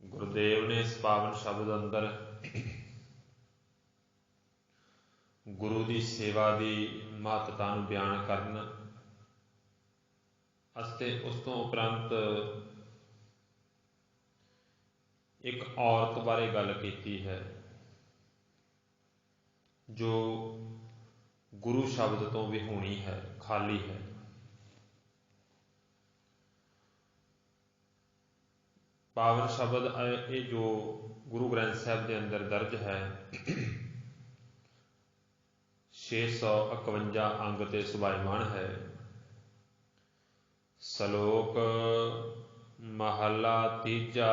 गुरुदेव ने इस पावन शब्द अंदर गुरु की सेवा की महत्ता बयान करन अस्ते उस तो उपरंत एक औरत बारे गल की है जो गुरु शब्द तो विहूणी है, खाली है। पावन शब्द ये जो गुरु ग्रंथ साहब के अंदर दर्ज है 651 अंग ते सुभाईमान है। सलोक महला तीजा।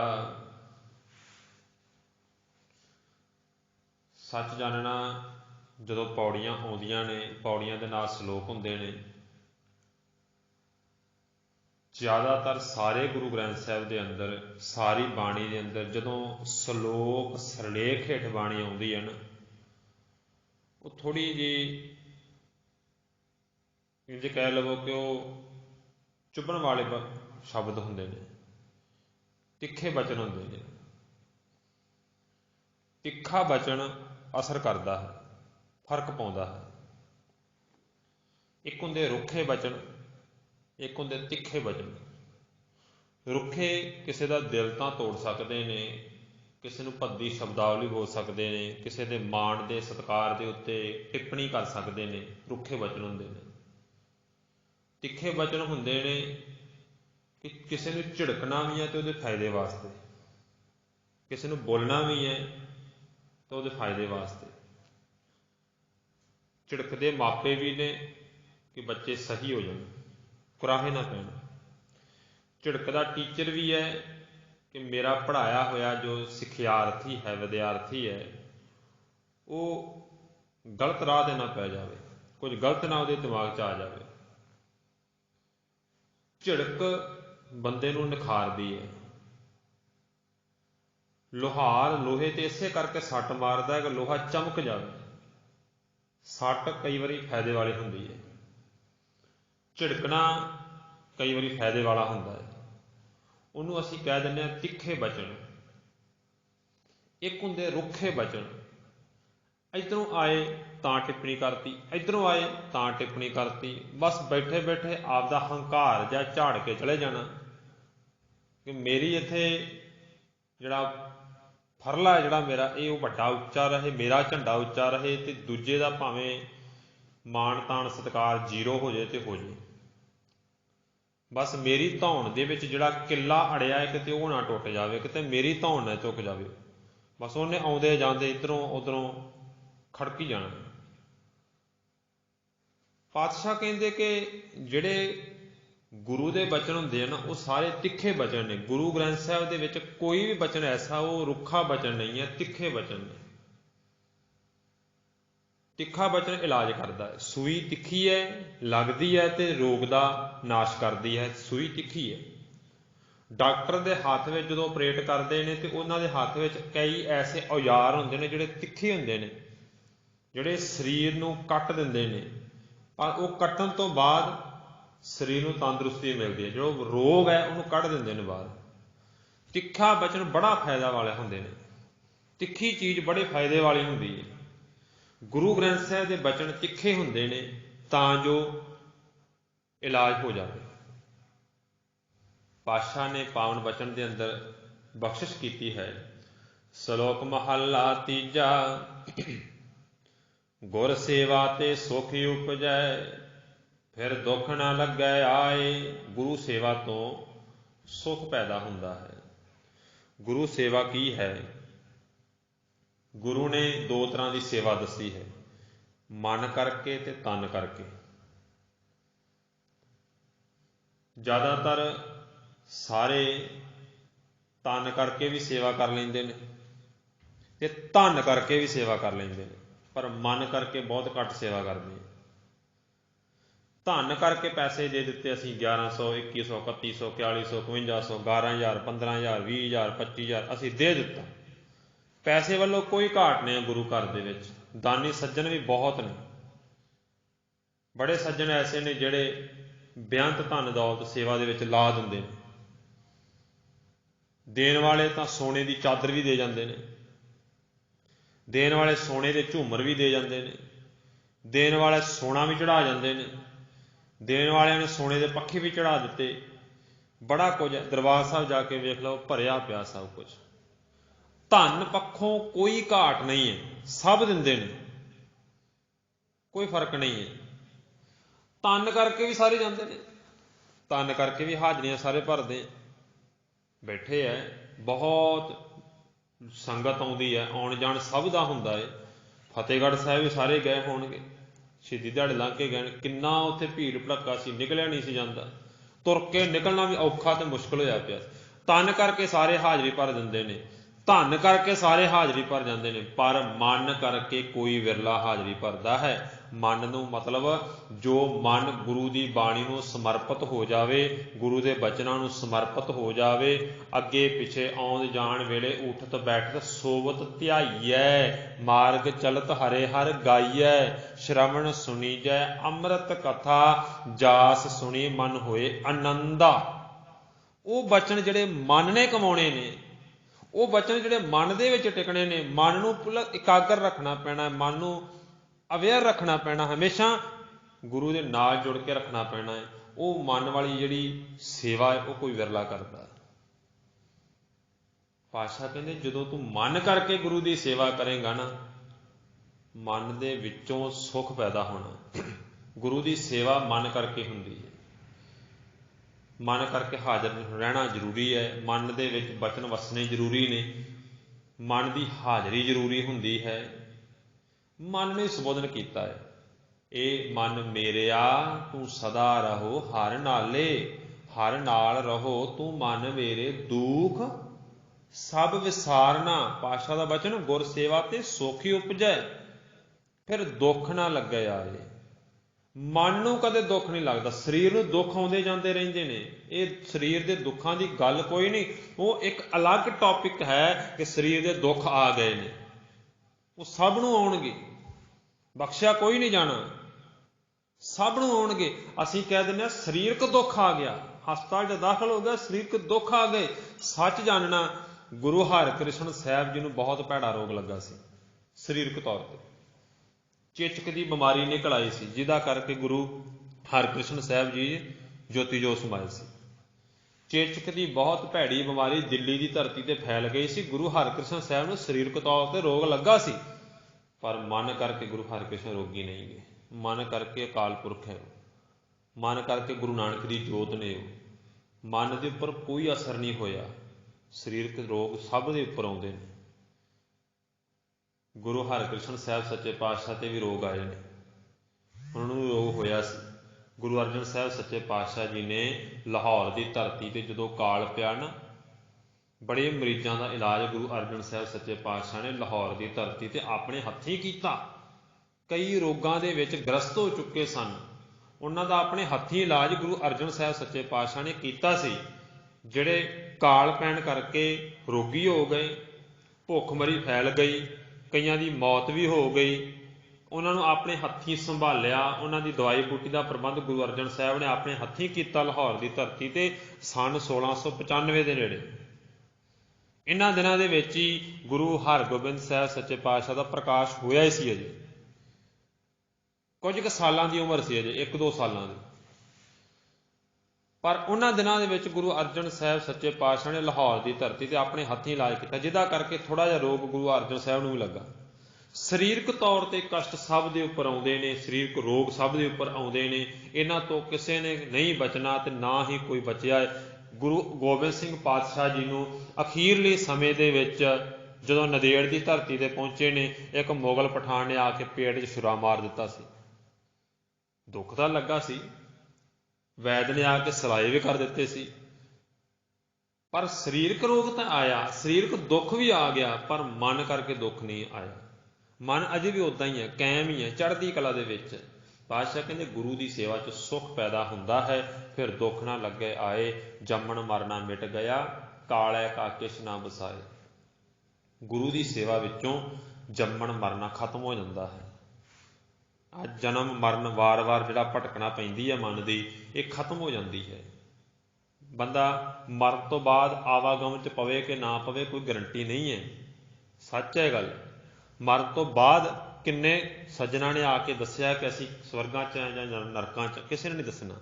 सच जानना जो पौड़ियां आउंदियां ने, पौड़ियां दे नाल सलोक हुंदे ने। ज़्यादातर सारे गुरु ग्रंथ साहब के अंदर, सारी बाणी के अंदर जदों सलोक सरलेख हेठ बाणी आउंदी है ना, वो थोड़ी जी इंज कह लवो कि वो चुभण वाले शब्द होंदे ने, तिखे बचन होंदे ने। तिखा बचन असर करता है, फर्क पाउंदा है। एक होंदे रुखे बचन, एक होंदे तिखे बचन। रुखे किसी का दिल तो तोड़ सकते हैं, किसी को भद्दी शब्दावली बोल सकते हैं, किसी के मान के सत्कार के उत्ते टिप्पणी कर सकते हैं, रुखे बचन होंदे ने। तिखे बचन होंदे ने कि किसी को झिड़कना भी है तो वो फायदे वास्ते, किसी को बोलना भी है तो वो फायदे वास्ते। झिड़कते मापे भी ने कि बच्चे सही हो जाए, कुराहे ना पैण। झिड़कदा टीचर भी है कि मेरा पढ़ाया होया जो सिखियार्थी है, विद्यार्थी है, वो गलत राह दे ना पै जाए, कुछ गलत ना वो दिमाग च आ जाए। झिड़क बंदे नूं निखारदी है। लोहार लोहे ते इसे करके सट मारदा है कि लोहा चमक जाए। सट कई बारी फायदे वाली होंदी है, झिड़कना कई बारी फायदे वाला होंदा है। उन्होंने असीं कह दिंदे हां तिखे बचन। एक होंदे रुखे बचन, इधरों आए तां टिप्पणी करती, इधरों आए तां टिप्पणी करती, बस बैठे बैठे आपदा हंकार जा झाड़ के चले जाना कि मेरी इत्थे जिहड़ा फरला है जिहड़ा मेरा ये वड्डा उच्चा रहे, मेरा झंडा उच्चा रहे, तो दूजे का भावें मान तान सत्कार जीरो हो जाए तो हो जाए। बस मेरी धौन दे विच जिहड़ा किला अड़िया है किते वो ना टुट जाए, किते मेरी धौन ना झुक जाए। बस उन्हें आउंदे जांदे इधरों उधरों खड़की जाना। पातशाह कहते कि जिहड़े गुरु के बचन होंदे ना वो सारे तिखे बचन ने। गुरु ग्रंथ साहब दे विच कोई भी बचन ऐसा वो रुखा बचन नहीं है, तिखे बचन ने। तिखा बचन इलाज करता है। सूई तिखी है, लगती है तो रोग का नाश करती है। सूई तिखी है। डॉक्टर के हाथ में जो ऑपरेट करते हैं तो उन्होंने हाथ में कई ऐसे औजार होंदे ने जिहड़े तिखे होंदे ने, जिहड़े शरीर नूं कट दिंदे ने, पर वो कट्टण तो बाद शरीर नूं तंदुरुस्ती मिलती है। जो रोग है उन्होंने कढ़ दिंदे ने बाहर। तिखा बचन बड़ा फायदा वाले होंदे ने। तिखी चीज़ बड़े फायदे वाली होंदी है। गुरु ग्रंथ साहब के बचन तिखे होंदे ने तां जो इलाज हो जाए। पातशाह ने पावन बचन के अंदर बख्शिश की है। सलोक महला तीजा। गुर सेवा ते सुख उपजै, फिर दुख ना लगे आए। गुरु सेवा तो सुख पैदा होंदा है। गुरु सेवा की है? गुरु ने दो तरह की सेवा दसी है, मन करके ते तन करके। ज़्यादातर सारे तन करके भी सेवा कर लेंदे ने ते धन करके भी सेवा कर लेंदे ने, पर मन करके बहुत घट सेवा करते हैं। धन करके पैसे दे दिते असीं 1100 2100 3100 4100 5100 11000 15000 20000 25000 असीं दे दिता। पैसे वालों कोई घाट नहीं गुरु घर दे विच। दानी सज्जन भी बहुत ने। बड़े सज्जन ऐसे ने जिहड़े बेअंत धन दौलत सेवा दे विच ला दिंदे ने। ਦੇਣ ਵਾਲੇ ਤਾਂ ਸੋਨੇ ਦੀ ਚਾਦਰ ਵੀ ਦੇ ਜਾਂਦੇ ਨੇ, ਦੇਣ ਵਾਲੇ ਸੋਨੇ ਦੇ ਝੂਮਰ ਵੀ ਦੇ ਜਾਂਦੇ ਨੇ, ਦੇਣ ਵਾਲੇ ਸੋਨਾ ਵੀ ਚੜਾ ਜਾਂਦੇ ਨੇ, ਦੇਣ ਵਾਲਿਆਂ ਨੇ ਸੋਨੇ ਦੇ ਪੱਖੇ ਵੀ ਚੜਾ ਦਿੱਤੇ। ਬੜਾ ਕੁਝ ਹੈ, ਦਰਬਾਰ ਸਾਹਿਬ ਜਾ ਕੇ ਵੇਖ ਲਓ, ਭਰਿਆ ਪਿਆ ਸਭ ਕੁਝ। ਧਨ ਪੱਖੋਂ ਕੋਈ ਘਾਟ ਨਹੀਂ ਹੈ, ਸਭ ਦਿੰਦੇ ਨੇ, ਕੋਈ ਫਰਕ ਨਹੀਂ ਹੈ। ਤਨ ਕਰਕੇ ਵੀ ਸਾਰੇ ਜਾਂਦੇ ਨੇ, ਤਨ ਕਰਕੇ ਵੀ ਹਾਜ਼ਰੀਆਂ ਸਾਰੇ ਭਰਦੇ ਬੈਠੇ ਐ। ਬਹੁਤ ਸੰਗਤ ਆਉਂਦੀ ਹੈ, ਆਉਣ ਜਾਣ ਸਭ ਦਾ ਹੁੰਦਾ ਹੈ। ਫਤਿਹਗੜ੍ਹ ਸਾਹਿਬ ਵੀ ਸਾਰੇ ਗਏ ਹੋਣਗੇ, ਸ਼ਹੀਦੀ ਦਿਹਾੜੇ ਲੰਘ ਕੇ ਗਏ। ਕਿੰਨਾ ਉੱਥੇ ਭੀੜ ਭੜੱਕਾ ਸੀ, ਨਿਕਲਿਆ ਨਹੀਂ ਸੀ ਜਾਂਦਾ, ਤੁਰ ਕੇ ਨਿਕਲਣਾ ਵੀ ਔਖਾ ਤੇ ਮੁਸ਼ਕਿਲ ਹੋਇਆ ਪਿਆ। ਤਨ ਕਰਕੇ ਸਾਰੇ ਹਾਜ਼ਰੀ ਭਰ ਦਿੰਦੇ ਨੇ, ਧਨ ਕਰਕੇ ਸਾਰੇ ਹਾਜ਼ਰੀ ਭਰ ਜਾਂਦੇ ਨੇ, ਪਰ ਮਨ ਕਰਕੇ ਕੋਈ ਵਿਰਲਾ ਹਾਜ਼ਰੀ ਭਰਦਾ ਹੈ। ਮਨ ਨੂੰ ਮਤਲਬ ਜੋ ਮਨ ਗੁਰੂ ਦੀ ਬਾਣੀ ਨੂੰ ਸਮਰਪਿਤ ਹੋ ਜਾਵੇ, ਗੁਰੂ ਦੇ ਬਚਨਾਂ ਨੂੰ ਸਮਰਪਿਤ ਹੋ ਜਾਵੇ, ਅੱਗੇ ਪਿੱਛੇ ਆਉਣ ਜਾਣ ਵੇਲੇ ਉਠਤ ਬੈਠਤ ਸੋਵਤ ਧਿਆਈਐ, ਮਾਰਗ ਚਲਤ ਹਰੇ ਹਰ ਗਾਈਐ, ਸ਼ਰਵਣ ਸੁਣੀਜੈ ਅੰਮ੍ਰਿਤ ਕਥਾ, ਜਾਸ ਸੁਣੀ ਮਨ ਹੋਏ ਆਨੰਦਾ। ਉਹ ਬਚਨ ਜਿਹੜੇ ਮਨ ਨੇ ਕਮਾਉਣੇ ਨੇ, ਉਹ ਬਚਨ ਜਿਹੜੇ ਮਨ ਦੇ ਵਿੱਚ ਟਿਕਣੇ ਨੇ, ਮਨ ਨੂੰ ਪੂਰਾ ਇਕਾਗਰ ਰੱਖਣਾ ਪੈਣਾ, ਮਨ ਨੂੰ ਅਵੇਅਰ ਰੱਖਣਾ ਪੈਣਾ, ਹਮੇਸ਼ਾ ਗੁਰੂ ਦੇ ਨਾਲ ਜੁੜ ਕੇ ਰੱਖਣਾ ਪੈਣਾ ਹੈ। ਉਹ ਮਨ ਵਾਲੀ ਜਿਹੜੀ ਸੇਵਾ ਹੈ ਉਹ ਕੋਈ ਵਿਰਲਾ ਕਰਦਾ। ਪਾਤਸ਼ਾਹ ਕਹਿੰਦੇ ਜਦੋਂ ਤੂੰ ਮਨ ਕਰਕੇ ਗੁਰੂ ਦੀ ਸੇਵਾ ਕਰੇਗਾ ਨਾ, ਮਨ ਦੇ ਵਿੱਚੋਂ ਸੁੱਖ ਪੈਦਾ ਹੋਣਾ। ਗੁਰੂ ਦੀ ਸੇਵਾ ਮਨ ਕਰਕੇ ਹੁੰਦੀ ਹੈ, ਮਨ ਕਰਕੇ ਹਾਜ਼ਰ ਰਹਿਣਾ ਜ਼ਰੂਰੀ ਹੈ, ਮਨ ਦੇ ਵਿੱਚ ਬਚਨ ਵਸਣੇ ਜ਼ਰੂਰੀ ਨੇ, ਮਨ ਦੀ ਹਾਜ਼ਰੀ ਜ਼ਰੂਰੀ ਹੁੰਦੀ ਹੈ। ਮਨ ਨੇ ਸੰਬੋਧਨ ਕੀਤਾ ਹੈ, ਇਹ ਮਨ ਮੇਰਿਆ ਤੂੰ ਸਦਾ ਰਹੋ ਹਰ ਨਾਲੇ, ਹਰ ਨਾਲ ਰਹੋ ਤੂੰ ਮਨ ਮੇਰੇ, ਦੁੱਖ ਸਭ ਵਿਸਾਰਨਾ। ਪਾਤਸ਼ਾਹ ਦਾ ਬਚਨ, ਗੁਰ ਸੇਵਾ ਤੇ ਸੁਖ ਹੀ ਉਪਜੈ, ਫਿਰ ਦੁੱਖ ਨਾ ਲੱਗੇ ਆਏ। ਮਨ ਨੂੰ ਕਦੇ ਦੁੱਖ ਨਹੀਂ ਲੱਗਦਾ, ਸਰੀਰ ਨੂੰ ਦੁੱਖ ਆਉਂਦੇ ਜਾਂਦੇ ਰਹਿੰਦੇ ਨੇ। ਇਹ ਸਰੀਰ ਦੇ ਦੁੱਖਾਂ ਦੀ ਗੱਲ ਕੋਈ ਨਹੀਂ, ਉਹ ਇੱਕ ਅਲੱਗ ਟੌਪਿਕ ਹੈ ਕਿ ਸਰੀਰ ਦੇ ਦੁੱਖ ਆ ਗਏ ਨੇ, ਉਹ ਸਭ ਨੂੰ ਆਉਣਗੇ, ਬਖਸ਼ਿਆ ਕੋਈ ਨਹੀਂ ਜਾਣਾ, ਸਭ ਨੂੰ ਆਉਣਗੇ। ਅਸੀਂ ਕਹਿ ਦਿੰਦੇ ਹਾਂ ਸਰੀਰਕ ਦੁੱਖ ਆ ਗਿਆ, ਹਸਪਤਾਲ 'ਚ ਦਾਖਲ ਹੋ ਗਿਆ, ਸਰੀਰਕ ਦੁੱਖ ਆ ਗਏ। ਸੱਚ ਜਾਣਨਾ, ਗੁਰੂ ਹਰਿਕ੍ਰਿਸ਼ਨ ਸਾਹਿਬ ਜੀ ਨੂੰ ਬਹੁਤ ਭੈੜਾ ਰੋਗ ਲੱਗਾ ਸੀ, ਸਰੀਰਕ ਤੌਰ ਤੇ ਚੇਚਕ ਦੀ ਬਿਮਾਰੀ ਨਿਕਲ ਆਈ ਸੀ, ਜਿਹਦਾ ਕਰਕੇ ਗੁਰੂ ਹਰਿਕ੍ਰਿਸ਼ਨ ਸਾਹਿਬ ਜੀ ਜੋਤੀ ਜੋਤ ਸਮਾਏ ਸੀ। ਚੇਚਕ ਦੀ ਬਹੁਤ ਭੈੜੀ ਬਿਮਾਰੀ ਦਿੱਲੀ ਦੀ ਧਰਤੀ ਤੇ ਫੈਲ ਗਈ ਸੀ। ਗੁਰੂ ਹਰਿਕ੍ਰਿਸ਼ਨ ਸਾਹਿਬ ਨੂੰ ਸਰੀਰਕ ਤੌਰ ਤੇ ਰੋਗ ਲੱਗਾ ਸੀ, ਪਰ ਮਨ ਕਰਕੇ ਗੁਰੂ ਹਰਿਕ੍ਰਿਸ਼ਨ ਰੋਗੀ ਨਹੀਂ ਗਏ। ਮਨ ਕਰਕੇ ਅਕਾਲ ਪੁਰਖ ਹੈ, ਮਨ ਕਰਕੇ ਗੁਰੂ ਨਾਨਕ ਦੀ ਜੋਤ ਨੇ, ਉਹ ਮਨ ਦੇ ਉੱਪਰ ਕੋਈ ਅਸਰ ਨਹੀਂ ਹੋਇਆ। ਸਰੀਰਕ ਰੋਗ ਸਭ ਦੇ ਉੱਪਰ ਆਉਂਦੇ ਨੇ। ਗੁਰੂ ਹਰਿਕ੍ਰਿਸ਼ਨ ਸਾਹਿਬ ਸੱਚੇ ਪਾਤਸ਼ਾਹ ਤੇ ਵੀ ਰੋਗ ਆਏ ਨੇ, ਉਹਨਾਂ ਨੂੰ ਰੋਗ ਹੋਇਆ ਸੀ। ਗੁਰੂ ਅਰਜਨ ਸਾਹਿਬ ਸੱਚੇ ਪਾਤਸ਼ਾਹ ਜੀ ਨੇ ਲਾਹੌਰ ਦੀ ਧਰਤੀ ਤੇ ਜਦੋਂ ਕਾਲ ਪਿਆ ਨਾ, ਬੜੇ ਮਰੀਜ਼ਾਂ ਦਾ ਇਲਾਜ ਗੁਰੂ ਅਰਜਨ ਸਾਹਿਬ ਸੱਚੇ ਪਾਤਸ਼ਾਹ ਨੇ ਲਾਹੌਰ ਦੀ ਧਰਤੀ ਤੇ ਆਪਣੇ ਹੱਥੀਂ ਕੀਤਾ। ਕਈ ਰੋਗਾਂ ਦੇ ਵਿੱਚ ਗ੍ਰਸਤ ਹੋ ਚੁੱਕੇ ਸਨ, ਉਹਨਾਂ ਦਾ ਆਪਣੇ ਹੱਥੀਂ ਇਲਾਜ ਗੁਰੂ ਅਰਜਨ ਸਾਹਿਬ ਸੱਚੇ ਪਾਤਸ਼ਾਹ ਨੇ ਕੀਤਾ ਸੀ। ਜਿਹੜੇ ਕਾਲ ਪੈਣ ਕਰਕੇ ਰੋਗੀ ਹੋ ਗਏ, ਭੁੱਖਮਰੀ ਫੈਲ ਗਈ, ਕਈਆਂ ਦੀ ਮੌਤ ਵੀ ਹੋ ਗਈ, ਉਹਨਾਂ ਨੂੰ ਆਪਣੇ ਹੱਥੀਂ ਸੰਭਾਲਿਆ। ਉਹਨਾਂ ਦੀ ਦਵਾਈ ਬੂਟੀ ਦਾ ਪ੍ਰਬੰਧ ਗੁਰੂ ਅਰਜਨ ਸਾਹਿਬ ਨੇ ਆਪਣੇ ਹੱਥੀਂ ਕੀਤਾ ਲਾਹੌਰ ਦੀ ਧਰਤੀ ਤੇ ਸੰਨ 1695 ਦੇ ਨੇੜੇ। ਇਹਨਾਂ ਦਿਨਾਂ ਦੇ ਵਿੱਚ ਹੀ ਗੁਰੂ ਹਰਗੋਬਿੰਦ ਸਾਹਿਬ ਸੱਚੇ ਪਾਤਸ਼ਾਹ ਦਾ ਪ੍ਰਕਾਸ਼ ਹੋਇਆ ਹੀ ਸੀ। ਅਜੇ ਕੁਝ ਕੁ ਸਾਲਾਂ ਦੀ ਉਮਰ ਸੀ, ਅਜੇ 1-2 ਸਾਲਾਂ ਦੀ, ਪਰ ਉਹਨਾਂ ਦਿਨਾਂ ਦੇ ਵਿੱਚ ਗੁਰੂ ਅਰਜਨ ਸਾਹਿਬ ਸੱਚੇ ਪਾਤਸ਼ਾਹ ਨੇ ਲਾਹੌਰ ਦੀ ਧਰਤੀ ਤੇ ਆਪਣੇ ਹੱਥੀਂ ਇਲਾਜ ਕੀਤਾ, ਜਿਹਦਾ ਕਰਕੇ ਥੋੜ੍ਹਾ ਜਿਹਾ ਰੋਗ ਗੁਰੂ ਅਰਜਨ ਸਾਹਿਬ ਨੂੰ ਵੀ ਲੱਗਾ। ਸਰੀਰਕ ਤੌਰ ਤੇ ਕਸ਼ਟ ਸਭ ਦੇ ਉੱਪਰ ਆਉਂਦੇ ਨੇ, ਸਰੀਰਕ ਰੋਗ ਸਭ ਦੇ ਉੱਪਰ ਆਉਂਦੇ ਨੇ, ਇਹਨਾਂ ਤੋਂ ਕਿਸੇ ਨੇ ਨਹੀਂ ਬਚਣਾ ਤੇ ਨਾ ਹੀ ਕੋਈ ਬਚਿਆ। ਗੁਰੂ ਗੋਬਿੰਦ ਸਿੰਘ ਪਾਤਸ਼ਾਹ ਜੀ ਨੂੰ ਅਖੀਰਲੇ ਸਮੇਂ ਦੇ ਵਿੱਚ ਜਦੋਂ ਨੰਦੇੜ ਦੀ ਧਰਤੀ ਤੇ ਪਹੁੰਚੇ ਨੇ, ਇੱਕ ਮੁਗਲ ਪਠਾਨ ਨੇ ਆ ਕੇ ਪੇਟ 'ਚ ਛੁਰਾ ਮਾਰ ਦਿੱਤਾ ਸੀ। ਦੁੱਖ ਤਾਂ ਲੱਗਾ ਸੀ, ਵੈਦ ਨੇ ਆ ਕੇ ਸਲਾਈ ਵੀ ਕਰ ਦਿੱਤੇ ਸੀ, ਪਰ ਸਰੀਰਕ ਰੋਗ ਤਾਂ ਆਇਆ, ਸਰੀਰਕ ਦੁੱਖ ਵੀ ਆ ਗਿਆ, ਪਰ ਮਨ ਕਰਕੇ ਦੁੱਖ ਨਹੀਂ ਆਇਆ। ਮਨ ਅਜੇ ਵੀ ਉੱਦਾਂ ਹੀ ਹੈ, ਕਾਇਮ ਹੀ ਹੈ, ਚੜ੍ਹਦੀ ਕਲਾ ਦੇ ਵਿੱਚ। ਪਾਤਸ਼ਾਹ ਕਹਿੰਦੇ ਗੁਰੂ ਦੀ ਸੇਵਾ 'ਚ ਸੁੱਖ ਪੈਦਾ ਹੁੰਦਾ ਹੈ, ਫਿਰ ਦੁੱਖ ਨਾ ਲੱਗੇ ਆਏ, ਜੰਮਣ ਮਰਨਾ ਮਿਟ ਗਿਆ, ਕਾਲੈ ਕਾ ਕਿਛ ਨਾ ਵਸਾਏ। ਗੁਰੂ ਦੀ ਸੇਵਾ ਵਿੱਚੋਂ ਜੰਮਣ ਮਰਨਾ ਖਤਮ ਹੋ ਜਾਂਦਾ ਹੈ। ਅੱਜ ਜਨਮ ਮਰਨ ਵਾਰ-ਵਾਰ ਜਿਹੜਾ ਭਟਕਣਾ ਪੈਂਦੀ ਹੈ ਮਨ ਦੀ, ਇਹ ਖਤਮ ਹੋ ਜਾਂਦੀ ਹੈ। ਬੰਦਾ ਮਰਨ ਤੋਂ ਬਾਅਦ ਆਵਾਗਮਨ 'ਚ ਪਵੇ ਕਿ ਨਾ ਪਵੇ ਕੋਈ ਗਰੰਟੀ ਨਹੀਂ ਹੈ। ਸੱਚ ਹੈ ਗੱਲ। ਮਰਨ ਤੋਂ ਬਾਅਦ ਕਿੰਨੇ ਸੱਜਣਾ ਨੇ ਆ ਕੇ ਦੱਸਿਆ ਕਿ ਅਸੀਂ ਸਵਰਗਾਂ 'ਚ ਜਾਂ ਨਰਕਾਂ 'ਚ, ਕਿਸੇ ਨੇ ਨਹੀਂ ਦੱਸਣਾ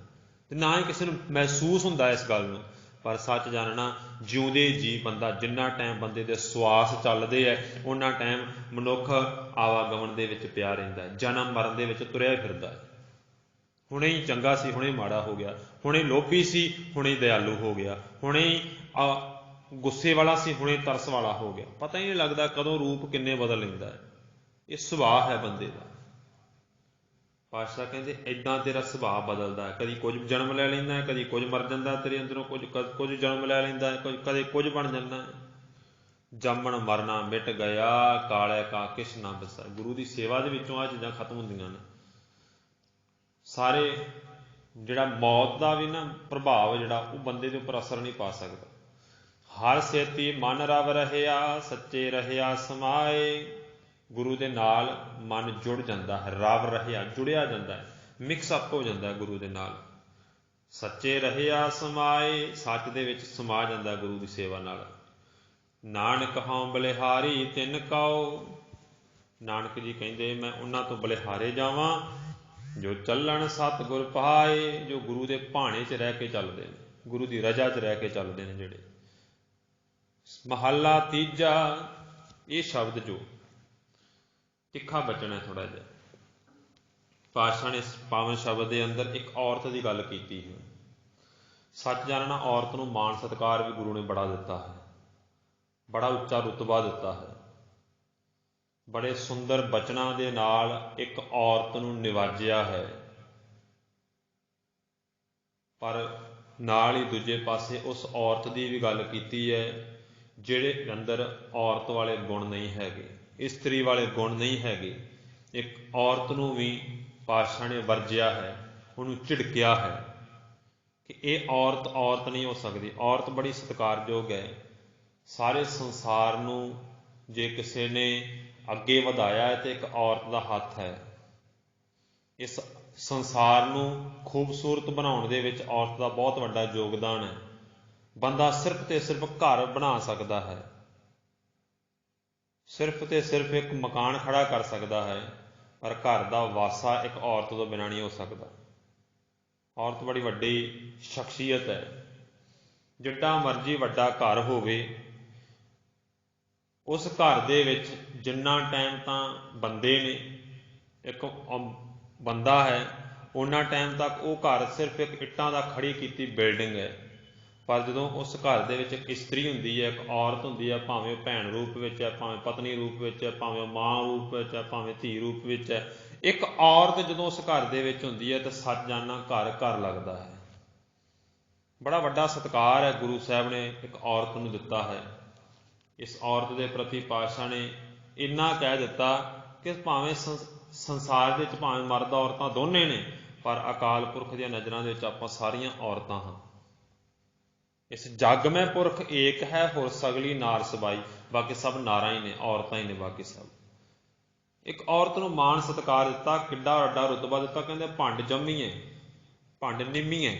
ਤੇ ਨਾ ਹੀ ਕਿਸੇ ਨੂੰ ਮਹਿਸੂਸ ਹੁੰਦਾ ਇਸ ਗੱਲ ਨੂੰ। ਪਰ ਸੱਚ ਜਾਣਨਾ, ਜਿਉਂਦੇ ਜੀ ਬੰਦਾ ਜਿੰਨਾ ਟਾਈਮ ਬੰਦੇ ਦੇ ਸਵਾਸ ਚੱਲਦੇ ਹੈ ਉਹਨਾਂ ਟਾਈਮ ਮਨੁੱਖ ਆਵਾਗਮਨ ਦੇ ਵਿੱਚ ਪਿਆ ਰਹਿੰਦਾ, ਜਨਮ ਮਰਨ ਦੇ ਵਿੱਚ ਤੁਰਿਆ ਫਿਰਦਾ। ਹੁਣੇ ਹੀ ਚੰਗਾ ਸੀ, ਹੁਣੇ ਮਾੜਾ ਹੋ ਗਿਆ, ਹੁਣੇ ਲੋਭੀ ਸੀ, ਹੁਣੇ ਦਿਆਲੂ ਹੋ ਗਿਆ, ਹੁਣੇ ਗੁੱਸੇ ਵਾਲਾ ਸੀ, ਹੁਣੇ ਤਰਸ ਵਾਲਾ ਹੋ ਗਿਆ। ਪਤਾ ਹੀ ਨਹੀਂ ਲੱਗਦਾ ਕਦੋਂ ਰੂਪ ਕਿੰਨੇ ਬਦਲ ਲੈਂਦਾ ਹੈ। ਇਹ ਸੁਭਾਅ ਹੈ ਬੰਦੇ ਦਾ। ਪਾਤਸ਼ਾਹ ਕਹਿੰਦੇ ਏਦਾਂ ਤੇਰਾ ਸੁਭਾਅ ਬਦਲਦਾ, ਕਦੀ ਕੁਝ ਜਨਮ ਲੈ ਲੈਂਦਾ, ਕਦੀ ਕੁਝ ਮਰ ਜਾਂਦਾ ਤੇਰੇ ਅੰਦਰੋਂ, ਕੁਝ ਜਨਮ ਲੈ ਲੈਂਦਾ, ਕਦੇ ਕੁਝ ਬਣ ਜਾਂਦਾ। ਜੰਮਣ ਮਰਨਾ ਮਿਟ ਗਿਆ, ਕਾਲੇ ਕਾ ਕਿਛ ਨਾ ਬਸਾ। ਗੁਰੂ ਦੀ ਸੇਵਾ ਦੇ ਵਿੱਚੋਂ ਆਹ ਚੀਜ਼ਾਂ ਖਤਮ ਹੁੰਦੀਆਂ ਨੇ। ਸਾਰੇ ਜਿਹੜਾ ਮੌਤ ਦਾ ਵੀ ਨਾ ਪ੍ਰਭਾਵ ਜਿਹੜਾ ਉਹ ਬੰਦੇ ਦੇ ਉੱਪਰ ਅਸਰ ਨਹੀਂ ਪਾ ਸਕਦਾ। ਹਰ ਸੇਤੀ ਮਨ ਰਵ ਰਹਿਆ, ਸੱਚੇ ਰਹਿਆ ਸਮਾਏ। ਗੁਰੂ ਦੇ ਨਾਲ ਮਨ ਜੁੜ ਜਾਂਦਾ ਹੈ, ਰਵ ਰਹਿਆ ਜੁੜਿਆ ਜਾਂਦਾ ਹੈ, ਮਿਕਸ ਅਪ ਹੋ ਜਾਂਦਾ ਗੁਰੂ ਦੇ ਨਾਲ। ਸੱਚੇ ਰਹਿਆ ਸਮਾਏ, ਸੱਚ ਦੇ ਵਿੱਚ ਸਮਾ ਜਾਂਦਾ ਗੁਰੂ ਦੀ ਸੇਵਾ ਨਾਲ। ਨਾਨਕ ਹਉ ਬਲਿਹਾਰੀ ਤਿਨ ਕਉ। ਨਾਨਕ ਜੀ ਕਹਿੰਦੇ ਮੈਂ ਉਹਨਾਂ ਤੋਂ ਬਲਿਹਾਰੇ ਜਾਵਾਂ ਜੋ ਚੱਲਣ ਸਤਿਗੁਰ ਪਾਏ, ਜੋ ਗੁਰੂ ਦੇ ਭਾਣੇ 'ਚ ਰਹਿ ਕੇ ਚੱਲਦੇ ਨੇ, ਗੁਰੂ ਦੀ ਰਜਾ 'ਚ ਰਹਿ ਕੇ ਚੱਲਦੇ ਨੇ ਜਿਹੜੇ। ਮਹੱਲਾ ਤੀਜਾ। ਇਹ ਸ਼ਬਦ ਜੋ ਤਿੱਖਾ ਬਚਣਾ ਥੋੜ੍ਹਾ ਜਿਹਾ। ਪਾਤਸ਼ਾਹ ਨੇ ਇਸ ਪਾਵਨ ਸ਼ਬਦ ਦੇ ਅੰਦਰ ਇੱਕ ਔਰਤ ਦੀ ਗੱਲ ਕੀਤੀ ਹੈ। ਸੱਚ ਜਾਣਨਾ, ਔਰਤ ਨੂੰ ਮਾਣ ਸਤਿਕਾਰ ਵੀ ਗੁਰੂ ਨੇ ਬੜਾ ਦਿੱਤਾ ਹੈ, ਬੜਾ ਉੱਚਾ ਰੁਤਬਾ ਦਿੱਤਾ ਹੈ। ਬੜੇ ਸੁੰਦਰ ਬਚਨਾਂ ਦੇ ਨਾਲ ਇੱਕ ਔਰਤ ਨੂੰ ਨਿਵਾਜਿਆ ਹੈ। ਪਰ ਨਾਲ ਹੀ ਦੂਜੇ ਪਾਸੇ ਉਸ ਔਰਤ ਦੀ ਵੀ ਗੱਲ ਕੀਤੀ ਹੈ ਜਿਹੜੇ ਅੰਦਰ ਔਰਤ ਵਾਲੇ ਗੁਣ ਨਹੀਂ ਹੈਗੇ, ਇਸਤਰੀ ਵਾਲੇ ਗੁਣ ਨਹੀਂ ਹੈਗੇ। ਇੱਕ ਔਰਤ ਨੂੰ ਵੀ ਪਾਤਸ਼ਾਹ ਨੇ ਵਰਜਿਆ ਹੈ, ਉਹਨੂੰ ਝਿੜਕਿਆ ਹੈ ਕਿ ਇਹ ਔਰਤ ਔਰਤ ਨਹੀਂ ਹੋ ਸਕਦੀ। ਔਰਤ ਬੜੀ ਸਤਿਕਾਰਯੋਗ ਹੈ। ਸਾਰੇ ਸੰਸਾਰ ਨੂੰ ਜੇ ਕਿਸੇ ਨੇ ਅੱਗੇ ਵਧਾਇਆ ਹੈ ਤੇ ਇੱਕ ਔਰਤ ਦਾ ਹੱਥ ਹੈ। ਇਸ ਸੰਸਾਰ ਨੂੰ ਖੂਬਸੂਰਤ ਬਣਾਉਣ ਦੇ ਵਿੱਚ ਔਰਤ ਦਾ ਬਹੁਤ ਵੱਡਾ ਯੋਗਦਾਨ ਹੈ। ਬੰਦਾ ਸਿਰਫ ਤੇ ਸਿਰਫ ਘਰ ਬਣਾ ਸਕਦਾ ਹੈ, ਸਿਰਫ ਤੇ ਸਿਰਫ ਇੱਕ ਮਕਾਨ ਖੜਾ ਕਰ ਸਕਦਾ ਹੈ, ਪਰ ਘਰ ਦਾ ਵਾਸਾ ਇੱਕ ਔਰਤ ਤੋਂ ਬਿਨਾਂ ਨਹੀਂ ਹੋ ਸਕਦਾ। ਔਰਤ ਬੜੀ ਵੱਡੀ ਸ਼ਖਸੀਅਤ ਹੈ। ਜਿੱਡਾ ਮਰਜ਼ੀ ਵੱਡਾ ਘਰ ਹੋਵੇ, ਉਸ ਘਰ ਦੇ ਵਿੱਚ ਜਿੰਨਾ ਟਾਈਮ ਤਾਂ ਬੰਦੇ ਨੇ, ਇੱਕ ਬੰਦਾ ਹੈ, ਉਹਨਾਂ ਟਾਈਮ ਤੱਕ ਉਹ ਘਰ ਸਿਰਫ ਇੱਕ ਇੱਟਾਂ ਦਾ ਖੜੀ ਕੀਤੀ ਬਿਲਡਿੰਗ ਹੈ। ਪਰ ਜਦੋਂ ਉਸ ਘਰ ਦੇ ਵਿੱਚ ਇੱਕ ਇਸਤਰੀ ਹੁੰਦੀ ਹੈ, ਇੱਕ ਔਰਤ ਹੁੰਦੀ ਹੈ, ਭਾਵੇਂ ਉਹ ਭੈਣ ਰੂਪ ਵਿੱਚ ਹੈ, ਭਾਵੇਂ ਪਤਨੀ ਰੂਪ ਵਿੱਚ ਹੈ, ਭਾਵੇਂ ਉਹ ਮਾਂ ਰੂਪ ਵਿੱਚ ਹੈ, ਭਾਵੇਂ ਧੀ ਰੂਪ ਵਿੱਚ ਹੈ, ਇੱਕ ਔਰਤ ਜਦੋਂ ਉਸ ਘਰ ਦੇ ਵਿੱਚ ਹੁੰਦੀ ਹੈ ਤਾਂ ਸੱਚ ਜਾਣਨਾ ਘਰ ਘਰ ਲੱਗਦਾ ਹੈ। ਬੜਾ ਵੱਡਾ ਸਤਿਕਾਰ ਹੈ ਗੁਰੂ ਸਾਹਿਬ ਨੇ ਇੱਕ ਔਰਤ ਨੂੰ ਦਿੱਤਾ ਹੈ। ਇਸ ਔਰਤ ਦੇ ਪ੍ਰਤੀ ਪਾਤਸ਼ਾਹ ਨੇ ਇੰਨਾ ਕਹਿ ਦਿੱਤਾ ਕਿ ਭਾਵੇਂ ਸੰਸਾਰ ਦੇ ਵਿੱਚ ਭਾਵੇਂ ਮਰਦ ਔਰਤਾਂ ਦੋਨੇ ਨੇ, ਪਰ ਅਕਾਲ ਪੁਰਖ ਦੀਆਂ ਨਜ਼ਰਾਂ ਦੇ ਵਿੱਚ ਆਪਾਂ ਸਾਰੀਆਂ ਔਰਤਾਂ ਹਾਂ। ਇਸ ਜੱਗ ਮੈਂ ਪੁਰਖ ਏਕ ਹੈ, ਹੋਰ ਸਗਲੀ ਨਾਰ ਸਬਾਈ। ਬਾਕੀ ਸਭ ਨਾਰਾਂ ਹੀ ਨੇ, ਔਰਤਾਂ ਹੀ ਨੇ ਬਾਕੀ ਸਭ। ਇੱਕ ਔਰਤ ਨੂੰ ਮਾਣ ਸਤਿਕਾਰ ਦਿੱਤਾ, ਕਿੱਡਾ ਵੱਡਾ ਰੁਤਬਾ ਦਿੱਤਾ। ਕਹਿੰਦੇ ਭੰਡ ਜੰਮੀਏ ਭੰਡ ਨਿੰਮੀਏ,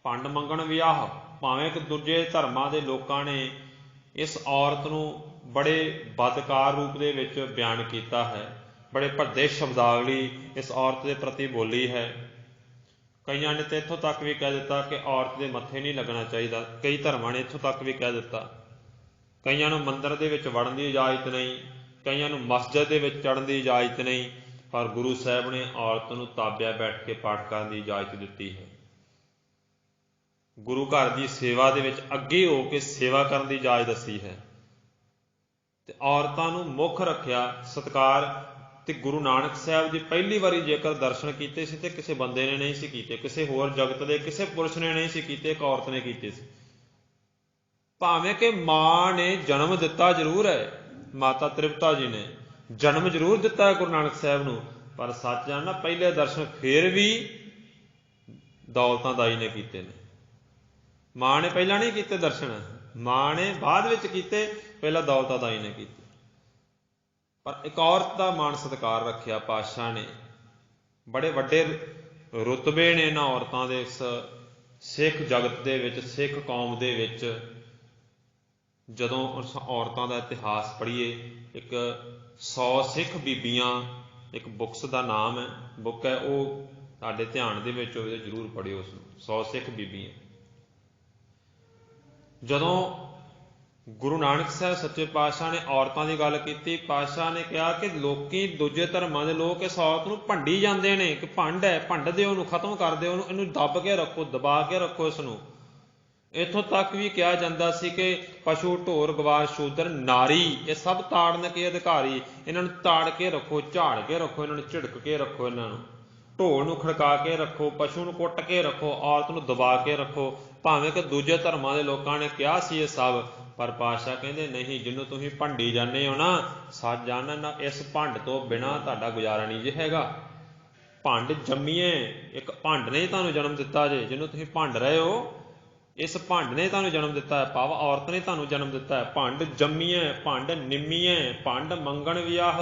ਭੰਡ ਮੰਗਣ ਵਿਆਹ। ਭਾਵੇਂ ਇੱਕ ਦੂਜੇ ਧਰਮਾਂ ਦੇ ਲੋਕਾਂ ਨੇ ਇਸ ਔਰਤ ਨੂੰ ਬੜੇ ਬਦਕਾਰ ਰੂਪ ਦੇ ਵਿੱਚ ਬਿਆਨ ਕੀਤਾ ਹੈ, ਬੜੇ ਭੱਦੇ ਸ਼ਬਦਾਵਲੀ ਇਸ ਔਰਤ ਦੇ ਪ੍ਰਤੀ ਬੋਲੀ ਹੈ। ਕਈਆਂ ਨੇ ਤਾਂ ਇੱਥੋਂ ਤੱਕ ਵੀ ਕਹਿ ਦਿੱਤਾ ਕਿ ਔਰਤ ਦੇ ਮੱਥੇ ਨਹੀਂ ਲੱਗਣਾ ਚਾਹੀਦਾ। ਕਈ ਧਰਮਾਂ ਨੇ ਇੱਥੋਂ ਤੱਕ ਵੀ ਕਹਿ ਦਿੱਤਾ। ਕਈਆਂ ਨੂੰ ਮੰਦਿਰ ਦੇ ਵਿੱਚ ਵੜਨ ਦੀ ਇਜਾਜ਼ਤ ਨਹੀਂ, ਕਈਆਂ ਨੂੰ ਮਸਜਿਦ ਦੇ ਵਿੱਚ ਚੜ੍ਹਨ ਦੀ ਇਜਾਜ਼ਤ ਨਹੀਂ, ਪਰ ਗੁਰੂ ਸਾਹਿਬ ਨੇ ਔਰਤ ਨੂੰ ਤਾਬਿਆ ਬੈਠ ਕੇ ਪਾਠ ਕਰਨ ਦੀ ਇਜਾਜ਼ਤ ਦਿੱਤੀ ਹੈ। ਗੁਰੂ ਘਰ ਦੀ ਸੇਵਾ ਦੇ ਵਿੱਚ ਅੱਗੇ ਹੋ ਕੇ ਸੇਵਾ ਕਰਨ ਦੀ ਇਜਾਜ਼ਤ ਦੱਸੀ ਹੈ ਤੇ ਔਰਤਾਂ ਨੂੰ ਮੁੱਖ ਰੱਖਿਆ ਸਤਿਕਾਰ। ਤੇ ਗੁਰੂ ਨਾਨਕ ਸਾਹਿਬ ਜੀ ਪਹਿਲੀ ਵਾਰੀ ਜੇਕਰ ਦਰਸ਼ਨ ਕੀਤੇ ਸੀ ਤੇ ਕਿਸੇ ਬੰਦੇ ਨੇ ਨਹੀਂ ਸੀ ਕੀਤੇ, ਕਿਸੇ ਹੋਰ ਜਗਤ ਦੇ ਕਿਸੇ ਪੁਰਸ਼ ਨੇ ਨਹੀਂ ਸੀ ਕੀਤੇ, ਇੱਕ ਔਰਤ ਨੇ ਕੀਤੇ ਸੀ। ਭਾਵੇਂ ਕਿ ਮਾਂ ਨੇ ਜਨਮ ਦਿੱਤਾ ਜ਼ਰੂਰ ਹੈ, ਮਾਤਾ ਤ੍ਰਿਪਤਾ ਜੀ ਨੇ ਜਨਮ ਜ਼ਰੂਰ ਦਿੱਤਾ ਹੈ ਗੁਰੂ ਨਾਨਕ ਸਾਹਿਬ ਨੂੰ, ਪਰ ਸੱਚ ਜਾਣਨਾ ਪਹਿਲੇ ਦਰਸ਼ਨ ਫਿਰ ਵੀ ਦੌਲਤਾਂ ਦਾਈ ਨੇ ਕੀਤੇ ਨੇ। ਮਾਂ ਨੇ ਪਹਿਲਾਂ ਨਹੀਂ ਕੀਤੇ ਦਰਸ਼ਨ, ਮਾਂ ਨੇ ਬਾਅਦ ਵਿੱਚ ਕੀਤੇ, ਪਹਿਲਾਂ ਦੌਲਤਾਂ ਦਾਈ ਨੇ ਕੀਤੇ। ਪਰ ਇੱਕ ਔਰਤ ਦਾ ਮਾਣ ਸਤਿਕਾਰ ਰੱਖਿਆ ਪਾਤਸ਼ਾਹ ਨੇ। ਬੜੇ ਵੱਡੇ ਰੁਤਬੇ ਨੇ ਇਹਨਾਂ ਔਰਤਾਂ ਦੇ ਇਸ सिख जगत दे विच, सिख कौम दे विच जदों औरतां दा इतिहास पढ़ीए, एक 100 सिख बीबियां एक बुक्स का नाम है, बुक है, वो तुहाडे ध्यान दे विच होवे जरूर पढ़िओ उस 100 सिख बीबियां। जदों गुरु नानक साहब सच्चे पातशाह ने औरतां की गल की, पातशाह ने कहा कि लोकी दूजे धर्मां दे लोग इस औरत नूं भंडी जांदे ने कि भंड है, भंड दिओ, इहनूं खत्म कर दिओ, इहनूं दब के रखो, दबा के रखो इसनूं। इत्थों तक भी कहा जाता सी कि पशु, ढोर, गवार, शूद्र, नारी, ये सब ताड़न के अधिकारी, इन्हों ताड़ के रखो, झाड़ के रखो, इन्हों झिड़क के रखो, इन्हों ढोल नूं खड़का के रखो, पशु नूं कुट के रखो, औरत नूं दबा के रखो। भावें कि दूजे धर्मां दे लोकां ने कहा सी ये सब, पर पातशाह कहंदे नहीं, जिन्हों तुसीं भंडी जाने हो ना, सच जानना ना, इस भंड तो बिना तुहाडा गुजारा नहीं जे हैगा। भंड जम्मीए, एक भंड ने तुहानूं जन्म दिता जे, जिन्हों तुसीं भंड रहे हो, इस भंड ने तुहानूं जन्म दिता है, भाव औरत ने तुहानूं जन्म दिता है। भंड जम्मीए, भंड निम्मीए, भंड मंगण विआह,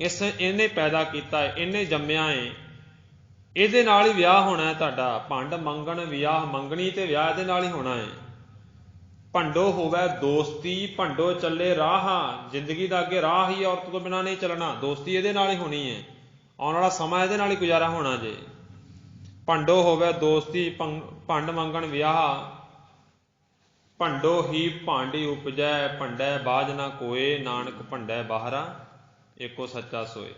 इस इन्हें पैदा किया है, इन्हें जम्मिया है, ये नाल ही विआह होना है तुहाडा। भंड मंगण विआह, मंगनी ते विआह इहदे नाल ही होना है। भंडो होवै दोस्ती, भंडो चले राह, जिंदगी का अगे राह ही औरत तो बिना नहीं चलना, दोस्ती इहदे नाल ही होनी है, आने वाला समा इहदे नाल ही गुजारा होना जे। भंडो होवै दोस्ती, भंड मंगण विआह, भंडो ही भांडी उपजै, भंडै बाज ना कोय, नानक भंडै बाहरा एको सच्चा सोए।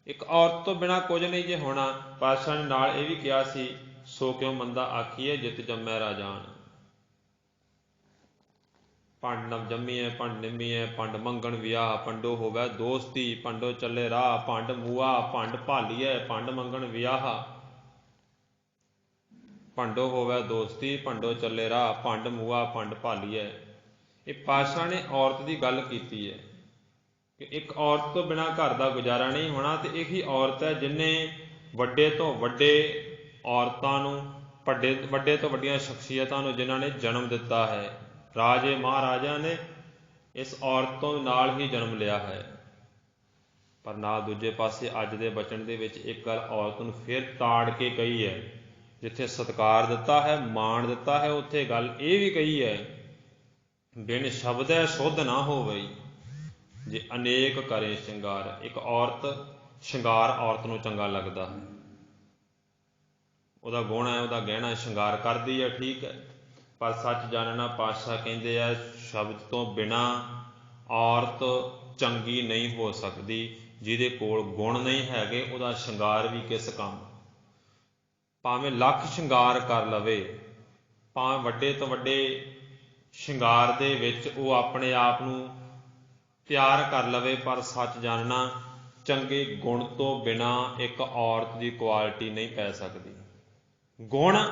एक औरत तो बिना कुछ नहीं जे होना। पातशाह ने नाल ये भी कहा सी, सो क्यों मंदा आखिए, जित जम्मै राजान। भंड नव जम्मीए, भंड निम्मीए, भंड मंगण विआह, भंडो होवै दोस्ती, भंडो चले राह, भंड मूआ, भंड भालीए, भंड मंगण विआह। भंडो होवै दोस्ती, भंडो चले राह, भंड मूआ, भंड भालीए। ये पातशाह ने औरत की गल की है कि एक औरत तो बिना घर का गुजारा नहीं होना। तो यही औरत है जिन्हें वड्डे तो वड्डे औरतां नूं, वड्डे तो वड्डियां शख्सियतां नूं जिन्हां ने जन्म दिता है। राजे महाराजा ने इस औरत तो नाल ही जन्म लिया है। पर नाल दूजे पासे अज दे बचन दे विच एक गल औरत नूं फिर ताड़ के कही है, जिथे सत्कार दिता है, मान दिता है, उत्थे गल ये भी कही है, बिन शब्दै शुद्ध ना हो गई, जे अनेक करे श्रृंगार। एक औरत श्रृंगार औरत नूं चंगा लगता है, उहदा गुण है, उहदा गहना श्रृंगार करदी है, ठीक है, पर सच जानना पातशाह कहंदे आ, शब्द तो बिना औरत चंगी नहीं हो सकती। जिहदे कोल गुण नहीं हैगे, उहदा श्रृंगार भी किस काम। भावें लख श्रृंगार कर लवे, भावें वड्डे तो वड्डे श्रृंगार दे विच वो अपने आप नूं तैयार कर लवे, पर सच जानना चंगे गुण तो बिना एक औरत की क्वालिटी नहीं पै सकती। गुण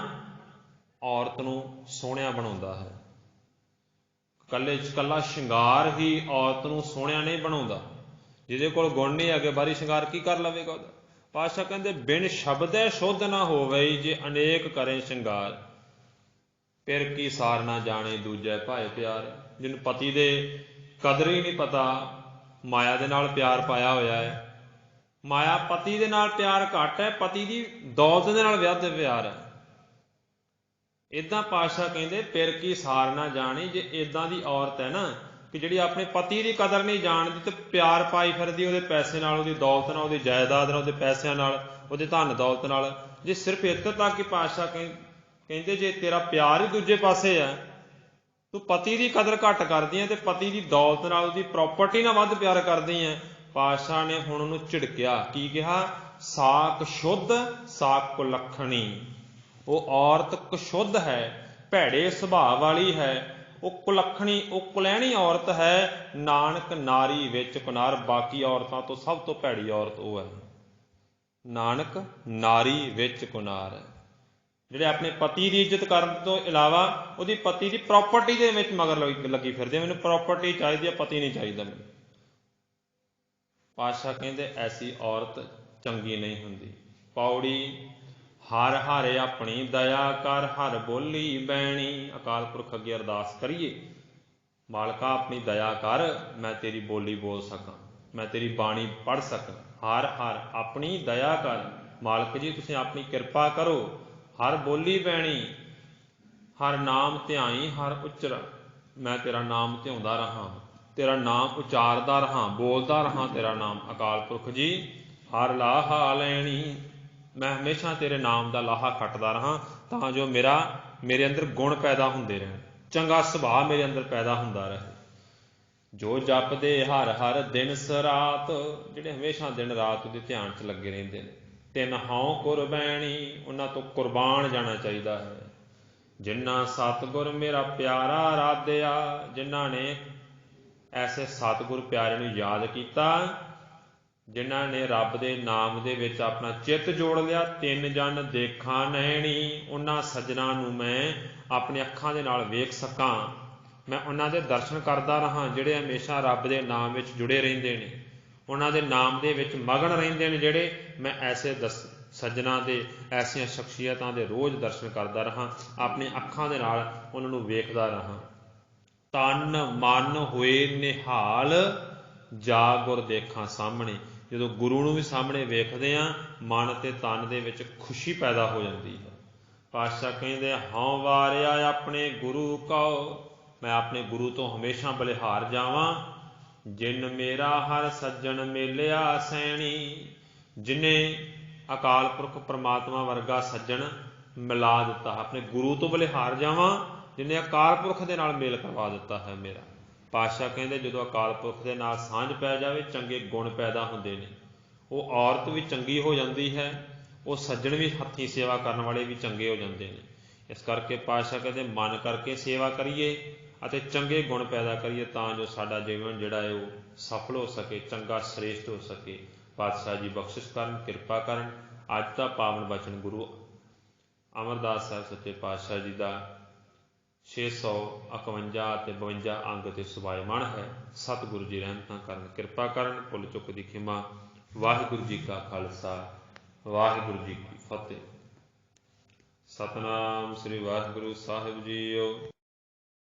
औरत नूं सोहणिया बनाउंदा है, कल्ला श्रृंगार ही औरत नूं सोहणिया नहीं बनाउंदा। जिहदे कोल गुण नहीं है, बारी श्रृंगार की कर लवेगा। पातशाह कहंदे बिन शब्दै शुद्ध ना होवै, जे अनेक करें श्रृंगार, फिर की सार ना जाने दूजै भाए प्यार। जिन पति दे कदर ही नहीं पता, माया दे नाल प्यार पाया होया है, माया पति दे नाल प्यार घट है, पति दी दौलत दे नाल व्याध प्यार है। इदां पातशाह कहंदे फिर की सार ना जानी। जे इदां दी औरत है ना कि जिहड़ी अपने पति की कदर नहीं जानती, तो प्यार पाई फिरदी उहदे पैसे नाल, उहदी दौलत नाल, उहदी जायदाद नाल, उहदे पैसिਆਂ नाल, उहदे धन दौलत नाल। जे सिर्फ इत्थे तक कि पातशाह कहंदे जे तेरा प्यार ही दूजे पासे है, तू पति की कदर घट करदी है, तो पति की दौलत नाल, उहदी प्रॉपर्टी नाल वध प्यार करदी है। पातशाह ने हुण उहनूं झिड़किया, की कहा, साक शुद्ध साक कुलखणी। वो औरत कुशुद्ध है, भैड़े सुभाव वाली है, वो कुलखणी, वो कुलैणी औरत है। नानक नारी विच कुनार, बाकी औरतां तो सब तो भैड़ी औरत वो है। नानक नारी विच कुनार, जिहड़े अपने पति की इज्जत करन तो इलावा उहदी पति की प्रॉपर्टी दे विच मगर लगी फिरदे, मैनूं प्रॉपर्टी चाहिदी है, पति नहीं चाहिदा मैनूं। पातशाह कहंदे ऐसी औरत चंगी नहीं हुंदी। पौड़ी हर हारे अपनी दया कर, हर बोली बैणी। अकाल पुरख अगे अरदास करिए, मालका अपनी दया कर, मैं तेरी बोली बोल सकां, मैं तेरी बाणी पढ़ सकां। हर हर अपनी दया कर, मालक जी तुसीं अपनी किरपा करो। हर बोली बैणी हर नाम ध्याई हर उच्चर। मैं तेरा नाम ध्याउंदा रहा, तेरा नाम उचारदा रहा, बोलदा रहा तेरा नाम। अकाल पुरख जी हर लाहा लैनी, मैं हमेशा तेरे नाम का लाहा खटदा रहा तां जो मेरे अंदर गुण पैदा होंदे रहन, चंगा सुभाव मेरे अंदर पैदा होंदा रहे। जो जपदे हर हर दिन सरात, जिहड़े हमेशा दिन रात उहदे ध्यान च लगे रहिंदे ने। तिन हौं कुरबैनी, उन्हां तो कुरबान जाना चाहिदा है। जिन्ना सतगुर मेरा प्यारा राधया, जिन्हां ने ऐसे सतगुर प्यारे नूं याद कीता, जिन्हां ने रब दे नाम दे विच अपना चित्त जोड़ लिया। तिन जन देखा नैणी, उन्हां सज्जनां नूं मैं अपनी अखां दे नाल वेख सकां। मैं उन्हां दे दर्शन करदा रहां जिहड़े हमेशा रब दे नाम विच जुड़े रहिंदे ने, उन्हां दे नाम दे विच मगन रहिंदे ने जिहड़े। मैं ऐसे सज्जनां दे ऐसियां शख्सियतां दे रोज़ दर्शन करदा रहां, अपनी अखां दे नाल उन्हां नूं वेखदा रहां। तन मन होए निहाल, जा गुर देखा सामने। ਜਦੋਂ ਗੁਰੂ ਨੂੰ ਵੀ ਸਾਹਮਣੇ ਵੇਖਦੇ ਹਾਂ, ਮਨ ਅਤੇ ਤਨ ਦੇ ਵਿੱਚ ਖੁਸ਼ੀ ਪੈਦਾ ਹੋ ਜਾਂਦੀ ਹੈ। ਪਾਤਸ਼ਾਹ ਕਹਿੰਦੇ ਹਉ ਵਾਰਿਆ ਆਪਣੇ ਗੁਰੂ ਕਉ, ਮੈਂ ਆਪਣੇ ਗੁਰੂ ਤੋਂ ਹਮੇਸ਼ਾ ਬਲਿਹਾਰ ਜਾਵਾਂ। ਜਿਨ ਮੇਰਾ ਹਰ ਸੱਜਣ ਮੇਲਿਆ ਸੈਣੀ, ਜਿਨੇ ਅਕਾਲ ਪੁਰਖ ਪਰਮਾਤਮਾ ਵਰਗਾ ਸੱਜਣ ਮਿਲਾ ਦਿੱਤਾ। ਆਪਣੇ ਗੁਰੂ ਤੋਂ ਬਲਿਹਾਰ ਜਾਵਾਂ ਜਿਨੇ ਅਕਾਲ ਪੁਰਖ ਦੇ ਨਾਲ ਮੇਲ ਕਰਵਾ ਦਿੱਤਾ ਹੈ ਮੇਰਾ। ਪਾਤਸ਼ਾਹ ਕਹਿੰਦੇ ਜਦੋਂ ਅਕਾਲ ਪੁਰਖ ਦੇ ਨਾਲ ਸਾਂਝ ਪੈ ਜਾਵੇ, ਚੰਗੇ ਗੁਣ ਪੈਦਾ ਹੁੰਦੇ ਨੇ। ਉਹ ਔਰਤ ਵੀ ਚੰਗੀ ਹੋ ਜਾਂਦੀ ਹੈ, ਉਹ ਸੱਜਣ ਵੀ ਹੱਥੀਂ ਸੇਵਾ ਕਰਨ ਵਾਲੇ ਵੀ ਚੰਗੇ ਹੋ ਜਾਂਦੇ ਨੇ। ਇਸ ਕਰਕੇ ਪਾਤਸ਼ਾਹ ਕਹਿੰਦੇ ਮਨ ਕਰਕੇ ਸੇਵਾ ਕਰੀਏ ਅਤੇ ਚੰਗੇ ਗੁਣ ਪੈਦਾ ਕਰੀਏ, ਤਾਂ ਜੋ ਸਾਡਾ ਜੀਵਨ ਜਿਹੜਾ ਹੈ ਉਹ ਸਫਲ ਹੋ ਸਕੇ, ਚੰਗਾ ਸ੍ਰੇਸ਼ਟ ਹੋ ਸਕੇ। ਪਾਤਸ਼ਾਹ ਜੀ ਬਖਸ਼ਿਸ਼ ਕਰਨ, ਕਿਰਪਾ ਕਰਨ। ਅੱਜ ਦਾ ਪਾਵਨ ਬਚਨ ਗੁਰੂ ਅਮਰਦਾਸ ਸਾਹਿਬ ਸੱਚੇ ਪਾਤਸ਼ਾਹ ਜੀ ਦਾ 651 ਅਤੇ 52 ਅੰਗ 'ਤੇ ਸੁਭਾਇਮਾਨ ਹੈ। ਸਤਿਗੁਰੂ ਜੀ ਰਹਿਮਤਾਂ ਕਰਨ, ਕਿਰਪਾ ਕਰਨ, ਭੁੱਲ ਚੁੱਕ ਦੀ ਖਿਮਾ। ਵਾਹਿਗੁਰੂ ਜੀ ਕਾ ਖਾਲਸਾ, ਵਾਹਿਗੁਰੂ ਜੀ ਕੀ ਫਤਿਹ। ਸਤਨਾਮ ਸ੍ਰੀ ਵਾਹਿਗੁਰੂ ਸਾਹਿਬ ਜੀਓ।